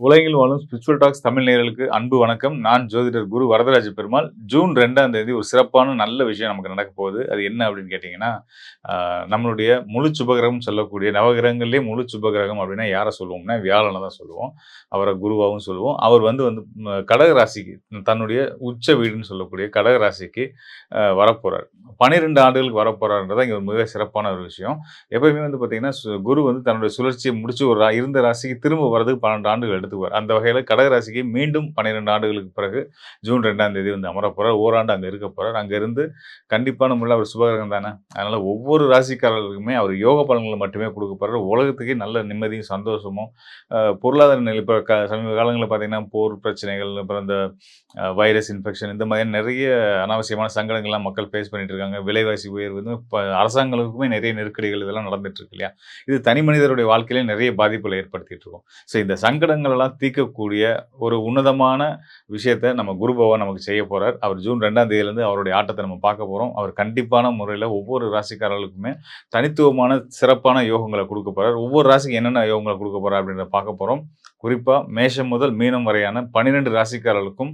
உலகில் வாழும் spiritual tax Tamil நேயர்களுக்கு அன்பு வணக்கம். நான் ஜோதிடர் குரு வரதராஜ பெருமாள். ஜூன் 2ஆம் தேதி ஒரு சிறப்பான நல்ல விஷயம் நமக்கு நடக்கப் போகுது. அது என்ன அப்படின்னு கேட்டீங்கன்னா, நம்மளுடைய முழு சுபகிரகம் சொல்லக்கூடிய நவகிரகங்கள்லயே முழு சுபகிரகம் அப்படின்னா யார சொல்லுவோம்னா, வியாழன தான் சொல்லுவோம். அவர குருவாவும் சொல்லுவோம். அவர் வந்து வந்து கடக ராசிக்கு தன்னுடைய உச்ச வீடுன்னு சொல்லக்கூடிய கடக ராசிக்கு வரப்போறார். 12 ஆண்டுகளுக்கு வரப்போறார்ன்றது இங்க ஒரு மிக சிறப்பான ஒரு விஷயம். எப்பயுமே வந்து பார்த்தீங்கன்னா, குரு வந்து தன்னுடைய சுழற்சிய முடிச்சு ஒரு இருந்த ராசிக்கு திரும்ப வரதுக்கு 12 ஆண்டுகள் எடுத்துக்குவார். அந்த வகையில கடக ராசிக்கு மீண்டும் 12 ஆண்டுகளுக்கு பிறகு ஜூன் 2ஆம் தேதி வந்து அமரப் போறார். ஓராண்டு அங்க இருக்க போறார். அங்க இருந்து கண்டிப்பான முறையில அவர் சுபகிரகம் தானே. அதனால ஒவ்வொரு ராசிக்காரர்களுக்குமே அவர் யோக பலன்கள மட்டுமே குடுக்கப் போறார். உலகத்துக்கே நல்ல நிம்மதியும், சந்தோஷமும், பொருளாதார நிலை இப்ப சமீப காலங்கள்ல பார்த்தீங்கன்னா, போர் பிரச்சனைகள், அப்புறம் இந்த வைரஸ் இன்ஃபெக்ஷன் இந்த மாதிரியான நிறைய அனாவசியமான சங்கடங்கள்லாம் மக்கள் ஃபேஸ் பண்ணிட்டு இருக்காங்க. விலைவாசி உயர்வு இப்ப அரசாங்கங்களுக்குமே நிறைய நெருக்கடிகள் இதெல்லாம் நடந்துட்டு இருக்கு இல்லையா? இது தனி மனிதருடைய வாழ்க்கையில நிறைய பாதிப்புகள ஏற்படுத்திட்டு இருக்கும். ஸோ இந்த சங்கடங்கள் எல்லாம் தீர்க்கக்கூடிய ஒரு உன்னதமான விஷயத்த நம்ம குரு பகவான் நமக்கு செய்ய போறார். அவர் ஜூன் 2ஆம் தேதியிலிருந்து அவருடைய ஆட்டத்த நம்ம பார்க்க போறோம். அவர் கண்டிப்பான முறையில ஒவ்வொரு ராசிக்காரர்களுக்குமே தனித்துவமான சிறப்பான யோகங்கள குடுக்க போறார். ஒவ்வொரு ராசிக்கு என்னென்ன யோகங்கள குடுக்க போறார் அப்படின்றத பார்க்க போறோம். குறிப்பா மேஷம் முதல் மீனம் வரையான 12 ராசிக்காரர்களுக்கும்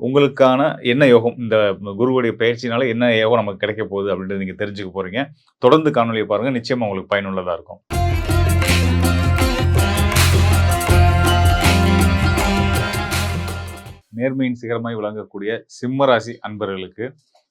உங்களுக்கான என்ன யோகம், இந்த குருவுடைய பயிற்சியினால என்ன யோகம் நமக்கு கிடைக்க போகுது அப்படின்றத நீங்க தெரிஞ்சுக்க போறீங்க. தொடர்ந்து காணொளிய பாருங்க. நிச்சயமா உங்களுக்கு பயனுள்ளதா இருக்கும். நேர்மையின் சிகரமாய் விளங்கக்கூடிய சிம்ம ராசி அன்பர்களுக்கு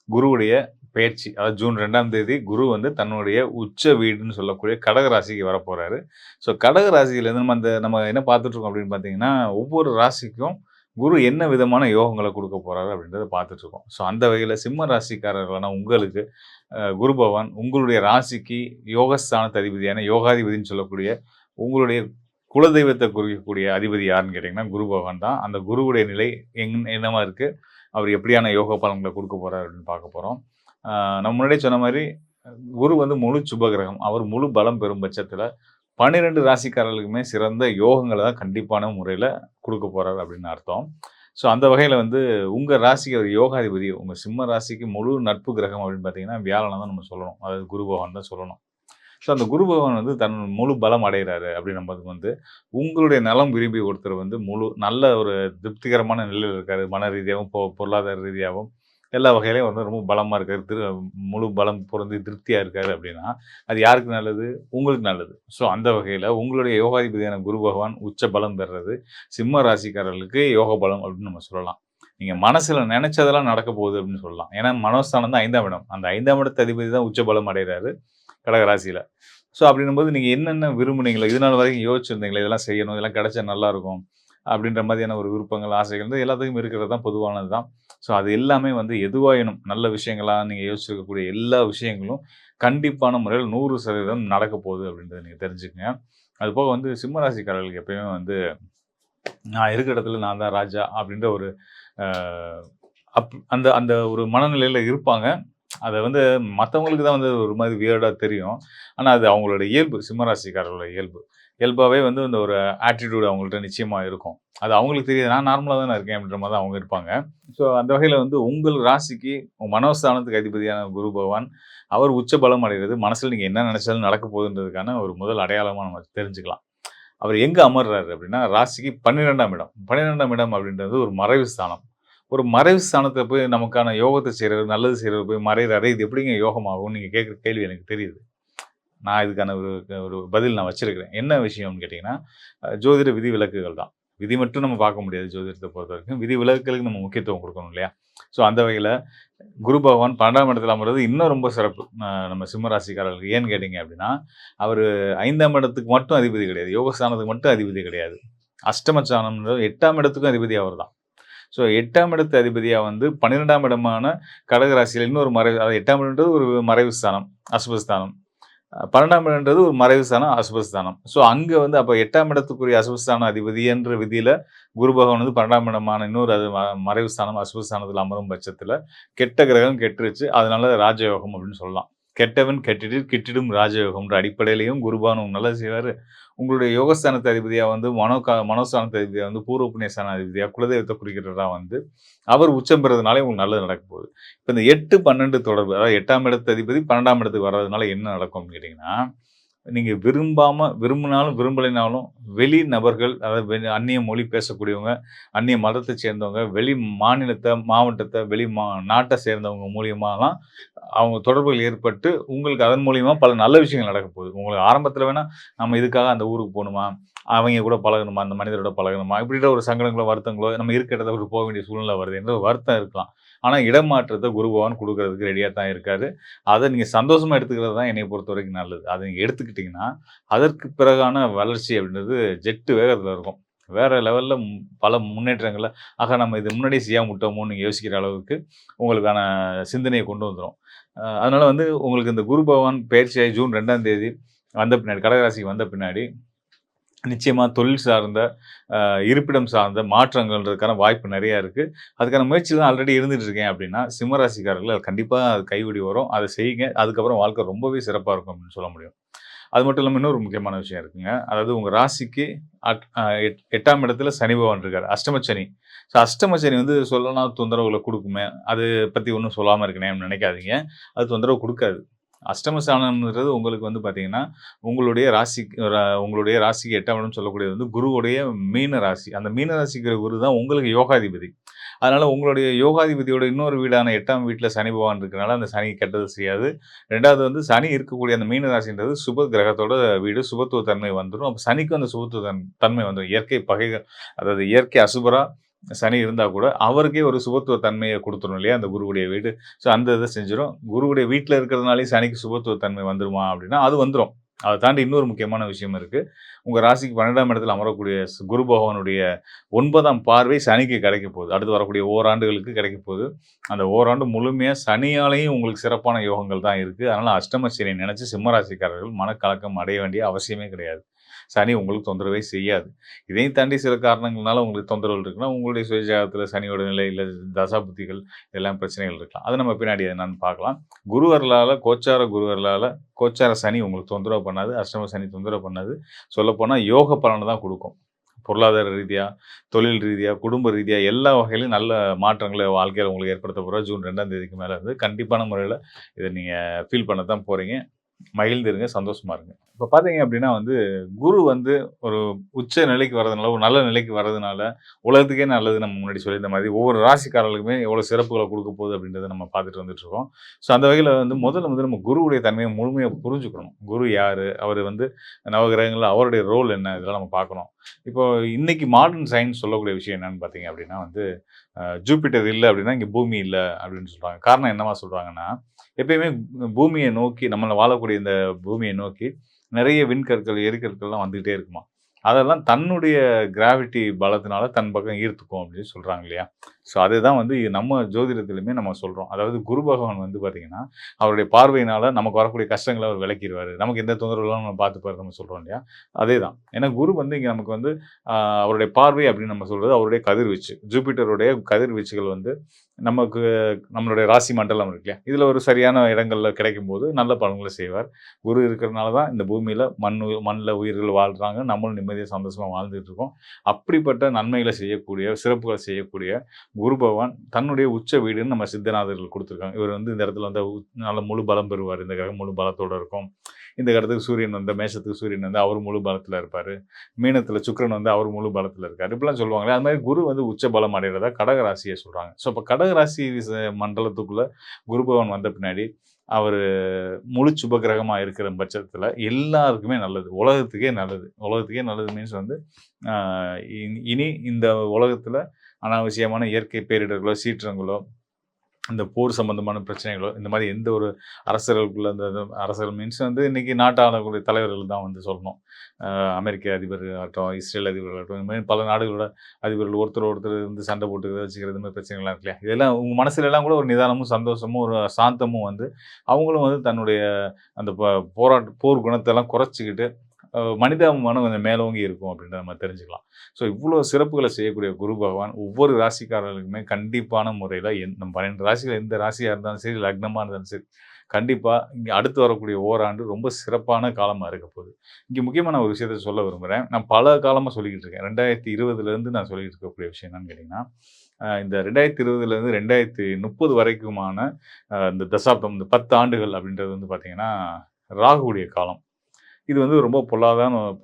குருவுடைய பெயர்ச்சி, அதாவது ஜூன் 2ஆம் தேதி குரு வந்து தன்னுடைய உச்ச வீடுன்னு சொல்லக்கூடிய கடக ராசிக்கு வரப்போறாரு. ஸோ கடக ராசியிலேருந்து நம்ம என்ன பார்த்துட்டு இருக்கோம் அப்படின்னு பார்த்தீங்கன்னா, ஒவ்வொரு ராசிக்கும் குரு என்ன விதமான யோகங்கள குடுக்க போறாரு அப்படின்றத பார்த்துட்டு இருக்கோம். ஸோ அந்த வகையில சிம்ம ராசிக்காரர்களான உங்களுக்கு குரு பகவான் உங்களுடைய ராசிக்கு யோகஸ்தானத்து அதிபதியான யோகாதிபதின்னு சொல்லக்கூடிய உங்களுடைய குலதெய்வத்த குறிக்கக்கூடிய அதிபதி யாருன்னு கேட்டீங்கன்னா, குரு பகவான் தான். அந்த குருவுடைய நிலை என்னவா இருக்கு? அவர் எப்படியான யோக பலன்கள குடுக்க போறார் அப்படின்னு பார்க்க போறோம். நான் முன்னாடியே சொன்ன மாரி குரு வந்து முழு சுபகிரகம். அவர் முழு பலம் பெறும் பட்சத்தில 12 ராசிக்காரர்களுக்குமே சிறந்த யோகங்கள தான் கண்டிப்பான முறையில குடுக்க போறார் அப்படின்னு அர்த்தம். ஸோ அந்த வகையில வந்து உங்க ராசிக்கு ஒரு யோகாதிபதி, உங்க சிம்ம ராசிக்கு முழு நட்பு கிரகம் அப்படின்னு பார்த்தீங்கன்னா, வியாழன தான் நம்ம சொல்லணும். அதாவது குரு பகவான் தான் சொல்லணும். ஸோ அந்த குரு பகவான் வந்து தன் முழு பலம் அடைகிறாரு அப்படின்னும்போது வந்து, உங்களுடைய நலம் விரும்பி ஒருத்தர் வந்து நல்ல ஒரு திருப்திகரமான நிலையில இருக்காரு. மன ரீதியாவும், பொருளாதார ரீதியாவும் எல்லா வகையிலயும் வந்து ரொம்ப பலமா இருக்காரு. முழு பலம் பொருந்தி திருப்தியா இருக்காரு அப்படின்னா, அது யாருக்கு நல்லது? உங்களுக்கு நல்லது. ஸோ அந்த வகையில உங்களுடைய யோகாதிபதியான குரு பகவான் உச்ச பலம் பெறுறது, சிம்ம ராசிக்காரர்களுக்கு யோக பலம் அப்படின்னு நம்ம சொல்லலாம். நீங்க மனசுல நெனைச்சதெல்லாம் நடக்க போகுது அப்படின்னு சொல்லலாம். ஏன்னா மனோஸ்தானம் தான் 5ஆம் இடம். அந்த 5ஆம் இடத்து அதிபதி தான் உச்ச பலம் அடைகிறாரு கடகராசியில. ஸோ அப்படின்னும்போது நீங்க என்னென்ன விரும்புனீங்களோ, இதுநாள் வரைக்கும் யோசிச்சிருந்தீங்களே, இதெல்லாம் செய்யணும், இதெல்லாம் கிடைச்சா நல்லாருக்கும், அப்படின்ற மாதிரியான ஒரு விருப்பங்கள், ஆசைகள் வந்து எல்லாத்துக்கும் இருக்கிறது தான் பொதுவானது தான். ஸோ அது எல்லாமே வந்து எதுவாயினும் நல்ல விஷயங்களா நீங்க யோசிச்சிருக்கக்கூடிய எல்லா விஷயங்களும் கண்டிப்பான முறையில 100% நடக்க போகுது அப்படின்றத நீங்க தெரிஞ்சுக்கங்க. அதுபோக வந்து சிம்ம ராசிக்காரர்களுக்கு எப்பயுமே வந்து, நான் இருக்கிற இடத்துல நான் தான் ராஜா அப்படின்ற ஒரு அ அந்த அந்த ஒரு மனநிலையில இருப்பாங்க. அத வந்து மத்தவங்களுக்கு தான் வந்து ஒரு மாரி வியர்டா தெரியும். ஆனா, அது அவங்களோட இயல்பு. சிம்ம ராசிக்காரர்களோட இயல்பு. இயல்பாவே வந்து இந்த ஒரு ஆட்டிட்யூட் அவங்கள்ட்ட நிச்சயமா இருக்கும். அது அவங்களுக்கு தெரியாது. நான் நார்மலா தானே இருக்கேன் அப்படின்ற மாரி தான் அவங்க இருப்பாங்க. ஸோ அந்த வகையில வந்து உங்கள் ராசிக்கு மனோஸ்தானத்துக்கு அதிபதியான குரு பகவான், அவர் உச்ச பலம் அடைகிறது மனசுல நீங்க என்ன நெனைச்சாலும் நடக்க போகுதுன்றதுக்கான ஒரு முதல் அடையாளமா நம்ம தெரிஞ்சுக்கலாம். அவர் எங்க அமர்றாரு அப்படின்னா, ராசிக்கு 12ஆம் இடம். 12ஆம் இடம் அப்படின்றது ஒரு மறைவு ஸ்தானம். ஒரு மறைவு ஸ்தானத்துல போய் நமக்கான யோகத்த செய்றவர், நல்லது செய்றவர் போய் மறையிறாரே, இது எப்படிங்க யோகமாகும்? நீங்க கேட்கிற கேள்வி எனக்கு தெரியுது. நான் இதுக்கான ஒரு ஒரு பதில் நான் வச்சிருக்கிறேன். என்ன விஷயம்னு கேட்டீங்கன்னா, ஜோதிட விதிவிலக்குகள் தான். விதி மட்டும் நம்ம பார்க்க முடியாது ஜோதிடத்த பொறுத்தவரைக்கும். விதிவிலக்குகளுக்கு நம்ம முக்கியத்துவம் குடுக்கணும் இல்லையா? ஸோ அந்த வகையில குரு பகவான் 12ஆம் இடத்துல அமர்றது இன்னும் ரொம்ப சிறப்பு. நம்ம சிம்ம ராசிக்காரர்களுக்கு. ஏன்னு கேட்டீங்க அப்படின்னா, அவரு 5ஆம் இடத்துக்கு மட்டும் அதிபதி கிடையாது. யோகஸ்தானத்துக்கு மட்டும் அதிபதி கிடையாது. அஷ்டமஸ்தானம்ன்றது 8ஆம் இடத்துக்கும் அதிபதி அவர்தான். ஸோ 8ஆம் இடத்து அதிபதியா வந்து 12ஆம் இடமான கடக ராசியில இன்னொரு மறைவு, அதாவது 8ஆம் இடம்ன்றது ஒரு மறைவு ஸ்தானம், அசுபஸ்தானம். 12ஆம் இடம்ன்றது ஒரு மறைவு ஸ்தானம், அசுபஸ்தானம். ஸோ அங்க வந்து அப்ப 8ஆம் இடத்துக்குரிய அசுபஸ்தான அதிபதி என்ற விதியில குரு பகவான் வந்து 12ஆம் இடமான இன்னொரு மறைவு ஸ்தானம், அசுபஸ்தானத்துல அமரும் பட்சத்துல கெட்ட கிரகம் கெட்டுருச்சு. அதனால ராஜயோகம் அப்படின்னு சொல்லலாம். கெட்டவன் கெட்டிடில் கிட்டிடும் ராஜயோகம்ன்ற அடிப்படையிலயும் குரு பகவான் உங்களுக்கு நல்லது செய்வாரு. உங்களுடைய யோகஸ்தானத்து அதிபதியா வந்து மனோஸ்தானத்து அதிபதியா வந்து பூர்வ புண்ணிய ஸ்தான அதிபதியா குலதெய்வத்த குறிக்கிறவரா வந்து அவர் உச்சம் பெறதுனால உங்களுக்கு நல்லது நடக்க போகுது. இப்ப இந்த 8, 12 தொடர்பு, அதாவது 8ஆம் இடத்து அதிபதி 12ஆம் இடத்துக்கு வர்றதுனால என்ன நடக்கும் அப்படின்னு கேட்டீங்கன்னா, நீங்க விரும்பினாலும் விரும்பலைனாலும் வெளி நபர்கள், அதாவது அந்நிய மொழி பேசக்கூடியவங்க, அந்நிய மதத்தை சேர்ந்தவங்க, வெளி மாவட்டத்த, நாட்ட சேர்ந்தவங்க மூலியமாலாம் அவங்க தொடர்புகள் ஏற்பட்டு, உங்களுக்கு அதன் மூலியமா பல நல்ல விஷயங்கள் நடக்க போகுது. உங்களுக்கு ஆரம்பத்தில வேணா, நம்ம இதுக்காக அந்த ஊருக்கு போணுமா? அவைங்க கூட பழகணுமா? அந்த மனிதரோட பழகணுமா? இப்படின்ற ஒரு சங்கடங்களோ, வருத்தங்களோ, நம்ம இருக்கிற இடத்த விட்டு போக வேண்டிய சூழ்நிலை வருது என்ற ஒரு வருத்தம் இருக்கலாம். ஆனா, இடமாற்றத்த குரு பகவான் குடுக்குறதுக்கு ரெடியா தான் இருக்காரு. அத நீங்க சந்தோஷமா எடுத்துக்கிறது தான் என்னைய பொறுத்தவரைக்கும் நல்லது. அத நீங்க எடுத்துக்கிட்டீங்கன்னா, அதற்கு பிறகான வளர்ச்சி அப்படின்றது ஜெட் வேகத்தில இருக்கும். வேற லெவல்ல பல முன்னேற்றங்கள நம்ம இத முன்னாடியே செய்யாம விட்டோமோன்னு நீங்க யோசிக்கிற அளவுக்கு உங்களுக்கான சிந்தனைய கொண்டு வந்துரும். அதனால வந்து உங்களுக்கு இந்த குரு பகவான் பெயர்ச்சியாகி ஜூன் 2ஆம் தேதி வந்த பின்னாடி கடகராசிக்கு வந்த பின்னாடி நிச்சயமா தொழில் சார்ந்த, இருப்பிடம் சார்ந்த மாற்றங்கள்ன்றதுக்கான வாய்ப்பு நெறையா இருக்கு. அதுக்கான முயற்சி தான் ஆல்ரெடி இருந்துட்டு இருக்கேன் அப்டின்னா, சிம்ம ராசிக்காரர்கள் அது கண்டிப்பா அது கைக்கூடி வரும். அத செய்யுங்க. அதுக்கப்புறம் வாழ்க்கை ரொம்பவே சிறப்பா இருக்கும் அப்டின்னு சொல்ல முடியும். அது மட்டும் இல்லாம இன்னொரு முக்கியமான விஷயம் இருக்குங்க. அதாவது உங்க ராசிக்கு அட் அ எட் 8ஆம் இடத்துல சனி பகவான் இருக்காரு. அஷ்டம சனி. அஷ்டம சனி வந்து சொல்லனா தொந்தரவுகள குடுக்குமே, அது பத்தி ஒண்ணும் சொல்லாம இருக்கனேன்னு நெனைக்காதீங்க. அது தொந்தரவு குடுக்காது. அஷ்டமஸ்தானம்ன்றது உங்களுக்கு வந்து பார்த்தீங்கன்னா, உங்களுடைய ராசிக்கு 8ஆம் இடம் சொல்லக்கூடியது வந்து குருவுடைய மீன ராசி. அந்த மீன ராசிங்கிற குரு தான் உங்களுக்கு யோகாதிபதி. அதனால உங்களுடைய யோகாதிபதியோட இன்னொரு வீடான 8ஆம் வீட்ல சனி பகவான் இருக்கனால, அந்த சனி கெட்டது செய்யாது. 2வது வந்து சனி இருக்கக்கூடிய அந்த மீன ராசின்றது சுப கிரகத்தோட வீடு. சுபத்துவ தன்மை வந்துரும். அப்ப சனிக்கும் அந்த சுபத்துவ தன்மை வந்துரும். இயற்கை பகைகள் அதாவது இயற்கை அசுபரா சனி இருந்தா கூட, அவருக்கே ஒரு சுபத்துவ தன்மைய குடுத்துரும் இல்லையா? அந்த குருவுடைய வீடு. அந்த இத செஞ்சுரும். குருவுடைய வீட்ல இருக்கிறதுனாலயே சனிக்கு சுபத்துவ தன்மை வந்துருமா? அப்டின்னா, அது வந்துரும். அத தாண்டி இன்னொரு முக்கியமான விஷயம் இருக்கு. உங்க ராசிக்கு 12ஆம் இடத்துல அமரக்கூடிய குரு பகவானுடைய 9ஆம் பார்வை சனிக்கு கிடைக்க போகுது. அடுத்து வரக்கூடிய ஓராண்டுகளுக்கு கிடைக்க போகுது. அந்த ஓராண்டு முழுமையா சனியாலயும் உங்களுக்கு சிறப்பான யோகங்கள் தான் இருக்கு. அதனால அஷ்டம சனிய நெனச்சு சிம்ம ராசிக்காரர்கள் மனக்கலக்கம் அடைய வேண்டிய அவசியமே கிடையாது. சனி உங்களுக்கு தொந்தரவே செய்யாது. இதையும் தாண்டி சில காரணங்கள்னால உங்களுக்கு தொந்தரவுகள் இருக்குன்னா, உங்களுடைய சுய ஜாதகத்துல சனியோட நிலை, இல்ல தசாபுத்திகள் இதெல்லாம் பிரச்சனைகள் இருக்கலாம். அத நம்ம பின்னாடி என்னன்னு பார்க்கலாம். குரு அருளால, குரு அருளால, கோச்சார சனி உங்களுக்கு தொந்தரவு பண்ணாது. அஷ்டம சனி தொந்தரவு பண்ணாது. சொல்லப்போனா யோக பலன தான் குடுக்கும். பொருளாதார ரீதியா, தொழில் ரீதியா, குடும்ப ரீதியா எல்லா வகையிலும் நல்ல மாற்றங்கள வாழ்க்கையில உங்களுக்கு ஏற்படுத்த போறார். ஜூன் 2ஆம் தேதிக்கு மேல இருந்து கண்டிப்பான முறையில இத நீங்க ஃபீல் பண்ண தான் போறீங்க. மகிழ்ந்திருங்க, சந்தோஷமா இருங்க. இப்ப பார்த்தீங்க அப்டின்னா வந்து, குரு வந்து ஒரு உச்ச நிலைக்கு வரதுனால, ஒரு நல்ல நிலைக்கு வரதுனால, உலகத்துக்கே நல்லது நம்ம முன்னாடி சொல்லியிருந்த மாதிரி, ஒவ்வொரு ராசிக்காரர்களுக்குமே எவ்வளோ சிறப்புகள குடுக்க போகுது அப்டின்றத நம்ம பார்த்துட்டு வந்துட்டுருக்கோம். அந்த வகையில வந்து முதல்ல வந்து நம்ம குருவுடைய தன்மைய முழுமையா புரிஞ்சுக்கணும். குரு யாரு? அவரு வந்து நவகிரகங்கள்ல அவருடைய ரோல் என்ன? இதெல்லாம் நம்ம பார்க்கணும். இப்போ இன்னைக்கு மாடர்ன் சயின்ஸ் சொல்லக்கூடிய விஷயம் என்னன்னு பார்த்தீங்க அப்டின்னா வந்து, ஜூபிட்டர் இல்ல அப்டின்னா, இங்க பூமி இல்ல அப்டின்னு சொல்றாங்க. காரணம் என்னவா சொல்றாங்கன்னா, எப்பயுமே பூமிய நோக்கி நம்மள வாழக்கூடிய இந்த பூமிய நோக்கி நெறைய விண்கற்கள், எரிகற்கள்லாம் வந்துகிட்டே இருக்குமாம். அதெல்லாம் தன்னுடைய கிராவிட்டி பலத்தினால தன் பக்கம் ஈர்த்துக்கும் அப்படின்னு சொல்றாங்க இல்லையா? அதுதான் வந்து நம்ம ஜோதிடத்திலுமே நம்ம சொல்றோம். அதாவது குரு பகவான் வந்து பார்த்தீங்கன்னா, அவருடைய பார்வையினால நமக்கு வரக்கூடிய கஷ்டங்கள அவர் விலக்கிருவாரு. நமக்கு எந்த தொந்தரவு இல்லாம நம்ம பார்த்துப்பாரு நம்ம சொல்றோம் இல்லையா? அதேதான். ஏன்னா குரு வந்து இங்க நமக்கு வந்து அவருடைய பார்வை அப்படின்னு நம்ம சொல்றது அவருடைய கதிர்வீச்சு. ஜூபிட்டருடைய கதிர்வீச்சுகள் வந்து நமக்கு நம்மளுடைய ராசி மண்டலம் இருக்கு இல்லையா? இதுல ஒரு சரியான இடங்கள்ல கிடைக்கும்போது நல்ல பலன்கள செய்வார். குரு இருக்கிறனால தான் இந்த பூமியில மண்ல உயிர்கள் வாழ்றாங்க. நம்மளும் நிம்மதியா சந்தோஷமா வாழ்ந்துட்டு இருக்கோம். அப்படிப்பட்ட நன்மைகள செய்யக்கூடிய, சிறப்புகள செய்யக்கூடிய குரு பகவான் தன்னுடைய உச்ச வீடுன்னு நம்ம சித்தநாதர்கள் குடுத்துருக்காங்க. இவர் வந்து இந்த இடத்துல வந்து நல்ல முழு பலம் பெறுவாரு. இந்த கிரகம் முழு பலத்தோட இருக்கும். இந்த இடத்துக்கு சூரியன் வந்து மேஷத்துக்கு சூரியன் வந்து அவர் முழு பலத்துல இருப்பாரு. மீனத்துல சுக்கிரன் வந்து அவர் முழு பலத்துல இருக்காரு. இப்படிலாம் சொல்லுவாங்களே, அது மாரி குரு வந்து உச்ச பலம் அடைறதா கடக ராசிய சொல்றாங்க. அப்ப கடக ராசி மண்டலத்துக்குள்ள குரு பகவான் வந்த பின்னாடி, அவரு முழு சுப கிரகமா இருக்கிற பட்சத்துல எல்லாருக்குமே நல்லது. உலகத்துக்கே நல்லது. உலகத்துக்கே நல்லது மீன்ஸ் வந்து, அ இனி இந்த உலகத்துல அனாவசியமான இயற்கை பேரிடர்களோ, சீற்றங்களோ இந்த போர் சம்பந்தமான பிரச்சனைகளோ, இந்த மாரி எந்த ஒரு அரசர்களுக்குள்ள அந்த அரசர்கள் மீன்ஸ் வந்து இன்னைக்கு நாட்ட ஆளக்கூடிய தலைவர்கள் தான் வந்து சொல்லணும். அமெரிக்க அதிபர் ஆகட்டும், இஸ்ரேல் அதிபர்களாகட்டும், இந்த மாரி பல நாடுகளோட அதிபர்கள் ஒருத்தர் ஒருத்தர் வந்து சண்டை போட்டுக்கிறது, வச்சுக்கிறது இந்த மாரி பிரச்சனைகள்லாம் இருக்கு இல்லையா? இதெல்லாம் உங்க மனசுலலாம் கூட ஒரு நிதானமும், சந்தோஷமும், ஒரு சாந்தமும் வந்து அவங்களும் வந்து தன்னுடைய அந்த போர் குணத்தெல்லாம் குறைச்சுக்கிட்டு மனிதாபிமானம் கொஞ்சம் மேலோங்கி இருக்கும் அப்படின்றத நம்ம தெரிஞ்சுக்கலாம். இவ்வளோ சிறப்புகள செய்யக்கூடிய குரு பகவான் ஒவ்வொரு ராசிக்காரர்களுக்குமே கண்டிப்பான முறையில நம்ம 12 ராசிகள் எந்த ராசியா இருந்தாலும் சரி, லக்னமா இருந்தாலும் சரி, கண்டிப்பா இங்க அடுத்து வரக்கூடிய ஓராண்டு ரொம்ப சிறப்பான காலமா இருக்க போகுது. இங்க முக்கியமா நான் ஒரு விஷயத்த சொல்ல விரும்புறேன். நான் பல காலமா சொல்லிக்கிட்டு இருக்கேன். 2020லேருந்து நான் சொல்லிட்டு இருக்கக்கூடிய விஷயம் என்னன்னு கேட்டீங்கன்னா, இந்த 2020லேருந்து 2030 வரைக்குமான இந்த தசாப்தம் இந்த 10 ஆண்டுகள் அப்படின்றது வந்து பார்த்தீங்கன்னா, ராகுவுடைய காலம். இது வந்து ரொம்ப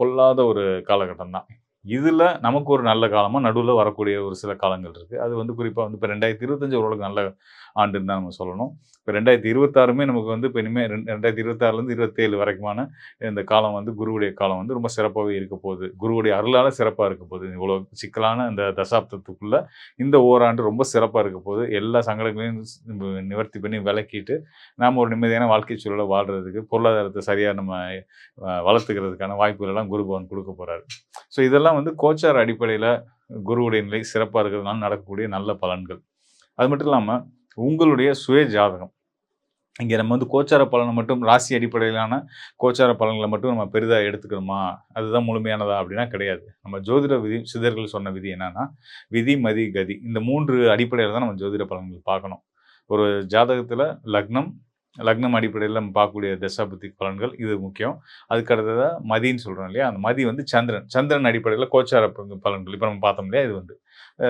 பொல்லாத ஒரு காலகட்டம் தான். இதுல நமக்கு ஒரு நல்ல காலமா நடுவுல வரக்கூடிய ஒரு சில காலங்கள் இருக்கு. அது வந்து குறிப்பா வந்து இப்ப 2025 ஓரளவுக்கு நல்ல ஆண்டுன்னு தான் நம்ம சொல்லணும். இப்ப 2026மே நமக்கு வந்து இப்ப இனிமே 2026லேருந்து 27 வரைக்குமான இந்த காலம் வந்து குருவுடைய காலம் வந்து ரொம்ப சிறப்பாவே இருக்க போகுது. குருவுடைய அருளால சிறப்பா இருக்க போகுது. இவ்வளோ சிக்கலான இந்த தசாப்தத்துக்குள்ள இந்த ஓராண்டு ரொம்ப சிறப்பா இருக்க போகுது. எல்லா சங்கடங்களையும் நிவர்த்தி பண்ணி விலக்கிட்டு, நாம ஒரு நிம்மதியான வாழ்க்கை சூழல வாழ்றதுக்கு, பொருளாதாரத்த சரியா நம்ம வளர்த்துக்கிறதுக்கான வாய்ப்புகள் எல்லாம் குரு பகவான் குடுக்க போறாரு. ஸோ இதெல்லாம் வந்து கோச்சார அடிப்படையில குருவுடைய நிலை சிறப்பா இருக்கிறதுனால நடக்கக்கூடிய நல்ல பலன்கள். அது மட்டும் இல்லாம, உங்களுடைய சுய ஜாதகம். இங்க நம்ம வந்து கோச்சார பலன மட்டும் ராசி அடிப்படையிலான கோச்சார பலன்கள மட்டும் நம்ம பெரிதா எடுத்துக்கணுமா? அதுதான் முழுமையானதா? அப்படின்னா கிடையாது. நம்ம ஜோதிட விதி சித்தர்கள் சொன்ன விதி என்னன்னா, விதி, மதி, கதி. இந்த 3 அடிப்படையில தான் நம்ம ஜோதிட பலன்கள் பார்க்கணும். ஒரு ஜாதகத்துல லக்னம், லக்னம் அடிப்படையில நம்ம பார்க்கக்கூடிய தசாபுத்தி பலன்கள் இது முக்கியம். அதுக்கு அடுத்ததா மதின்னு சொல்றோம் இல்லையா? அந்த மதி வந்து சந்திரன். சந்திரன் அடிப்படையில கோச்சார பலன்கள். இப்ப நம்ம பார்த்தோம் இல்லையா? இது வந்து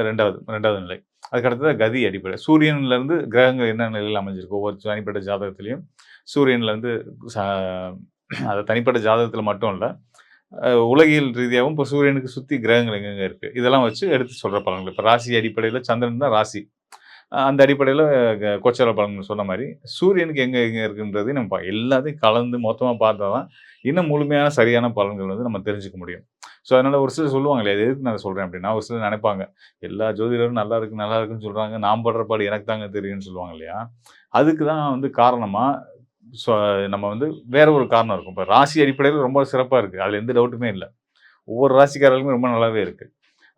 2வது நிலை. அதுக்கு அடுத்தது கதி அடிப்படை. சூரியன்லேருந்து கிரகங்கள் என்ன நிலையில அமைஞ்சிருக்கு. ஒவ்வொரு தனிப்பட்ட ஜாதகத்திலயும் சூரியன்லேருந்து ச அது தனிப்பட்ட ஜாதகத்தில மட்டும் இல்ல. உலகியல் ரீதியாவும் இப்போ சூரியனுக்கு சுத்தி கிரகங்கள் எங்கெங்க இருக்கு. இதெல்லாம் வச்சு எடுத்து சொல்ற பலன்கள். இப்ப ராசி அடிப்படையில சந்திரன் தான் ராசி. அந்த அடிப்படையில கோச்சார பலன்கள் சொன்ன மாரி, சூரியனுக்கு எங்க எங்க இருக்குன்றதையும் நம்ம எல்லாத்தையும் கலந்து மொத்தமா பார்த்தா தான், இன்னும் முழுமையான சரியான பலன்கள் வந்து நம்ம தெரிஞ்சுக்க முடியும். ஸோ, அதனால ஒரு சிலர் சொல்லுவாங்க இல்லையா, அது எதுக்கு நான் சொல்றேன் அப்படின்னா, ஒரு சிலர் நெனைப்பாங்க, எல்லா ஜோதிடரும் நல்லா இருக்கு, நல்லா இருக்குன்னு சொல்றாங்க. நான் படுற பாடு எனக்கு தாங்க தெரியும்னு சொல்லுவாங்க இல்லையா? அதுக்கு தான் வந்து காரணமா, சொ நம்ம வந்து வேற ஒரு காரணம் இருக்கும். இப்ப ராசி அடிப்படையில ரொம்ப சிறப்பா இருக்கு. அதுல எந்த டவுட்டுமே இல்ல. ஒவ்வொரு ராசிக்காரர்களுமே ரொம்ப நல்லாவே இருக்கு.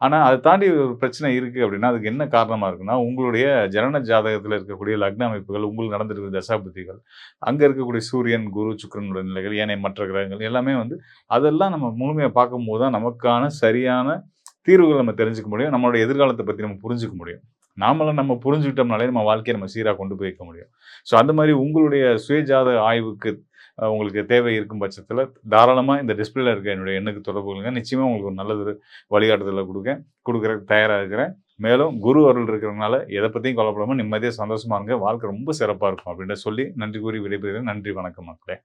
ஆனா, அத தாண்டி ஒரு பிரச்சனை இருக்கு அப்படின்னா, அதுக்கு என்ன காரணமா இருக்குன்னா, உங்களுடைய ஜனன ஜாதகத்தில இருக்கக்கூடிய லக்ன அமைப்புகள், உங்களுக்கு நடந்திருக்கிற தசாபுத்திகள், அங்க இருக்கக்கூடிய சூரியன், குரு, சுக்கிரனுடைய நிலைகள், ஏனைய மற்ற கிரகங்கள் எல்லாமே வந்து அதெல்லாம் நம்ம முழுமையா பார்க்கும்போது தான் நமக்கான சரியான தீர்வுகள நம்ம தெரிஞ்சுக்க முடியும். நம்மளுடைய எதிர்காலத்த பத்தி நம்ம புரிஞ்சுக்க முடியும். நாமலாம் நம்ம புரிஞ்சுக்கிட்டோம்னாலே நம்ம வாழ்க்கைய நம்ம சீரா கொண்டு போய் வைக்க முடியும். ஸோ, அந்த மாரி உங்களுடைய சுயஜாதக ஆய்வுக்கு உங்களுக்கு தேவை இருக்கும் பட்சத்தில, தாராளமா இந்த டிஸ்ப்ளேல இருக்க என்னுடைய எண்ணுக்கு தொடர்பு கொள்ளுங்க. நிச்சயமா உங்களுக்கு ஒரு நல்ல ஒரு வழிகாட்டுதல குடுக்குறதுக்கு தயாரா இருக்கிறேன். மேலும் குரு அருள் இருக்கிறதுனால எத பத்தியும் கவலைப்படாம நிம்மதியா, சந்தோஷமா இருங்க. வாழ்க்கை ரொம்ப சிறப்பா இருக்கும். அப்படின்றத சொல்லி நன்றி கூறி விடைபெறுகிறேன். நன்றி, வணக்கம் மக்களே.